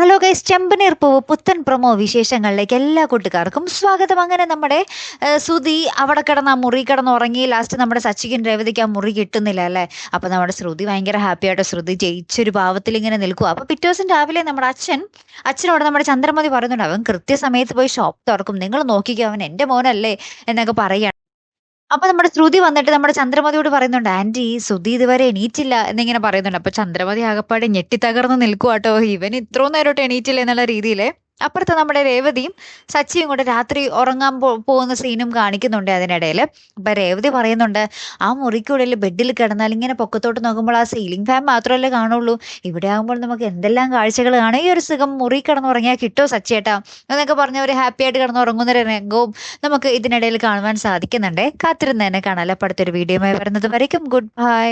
Hello guys, ചെമ്പനീർ പൂവ് പുത്തൻ promo വിശേഷങ്ങളിലേക്ക് എല്ലാ കൂട്ടുകാർക്കും സ്വാഗതം. അങ്ങനെ നമ്മുടെ സുധി അവിടെ കിടന്ന് ആ മുറി കിടന്ന് ഉറങ്ങി. ലാസ്റ്റ് നമ്മുടെ സച്ചിക്കും രേവതിക്ക് ആ മുറി കിട്ടുന്നില്ല അല്ലേ. അപ്പൊ നമ്മുടെ ശ്രുതി ഭയങ്കര ഹാപ്പി ആയിട്ട് ശ്രുതി ജയിച്ചൊരു ഭാവത്തിൽ ഇങ്ങനെ നിൽക്കുക. അപ്പൊ പിറ്റേ ദിവസം രാവിലെ നമ്മുടെ അച്ഛനോട് നമ്മുടെ ചന്ദ്രമതി പറയുന്നുണ്ട്, അവൻ കൃത്യസമയത്ത് പോയി ഷോപ്പ് തുറക്കും, നിങ്ങൾ നോക്കിക്കോ, അവൻ എന്റെ മോനല്ലേ എന്നൊക്കെ പറയുകയാണ്. അപ്പൊ നമ്മുടെ ശ്രുതി വന്നിട്ട് നമ്മുടെ ചന്ദ്രമതിയോട് പറയുന്നുണ്ട്, ആന്റി ശ്രുതി ഇതുവരെ എണീറ്റില്ല എന്നിങ്ങനെ പറയുന്നുണ്ട്. അപ്പൊ ചന്ദ്രമതി ആകപ്പാടെ ഞെട്ടിത്തകർന്ന് നിൽക്കുവാട്ടോ, ഇവൻ ഇത്രയും നേരോട്ട് എണീറ്റില്ല എന്നുള്ള രീതിയിൽ. അപ്പുറത്ത് നമ്മുടെ രേവതിയും സച്ചിയും കൂടെ രാത്രി ഉറങ്ങാൻ പോകുന്ന സീനും കാണിക്കുന്നുണ്ട് അതിനിടയിൽ. അപ്പൊ രേവതി പറയുന്നുണ്ട്, ആ മുറിക്കുള്ളിൽ ബെഡിൽ കിടന്നാൽ ഇങ്ങനെ പൊക്കത്തോട്ട് നോക്കുമ്പോൾ ആ സീലിംഗ് ഫാൻ മാത്രമല്ലേ കാണുള്ളൂ, ഇവിടെ ആകുമ്പോൾ നമുക്ക് എന്തെല്ലാം കാഴ്ചകൾ കാണാം, ഈ ഒരു സുഖം മുറി കിടന്നുറങ്ങിയാൽ കിട്ടുമോ സച്ചിയേട്ടാ എന്നൊക്കെ പറഞ്ഞ ഒരു ഹാപ്പി ആയിട്ട് കിടന്നുറങ്ങുന്ന ഒരു രംഗവും നമുക്ക് ഇതിനിടയിൽ കാണുവാൻ സാധിക്കുന്നുണ്ട്. കാത്തിരുന്ന് തന്നെ കാണാം. അപ്പോൾ അടുത്തൊരു വീഡിയോയുമായി വരുന്നത് വരയ്ക്കും ഗുഡ് ബൈ.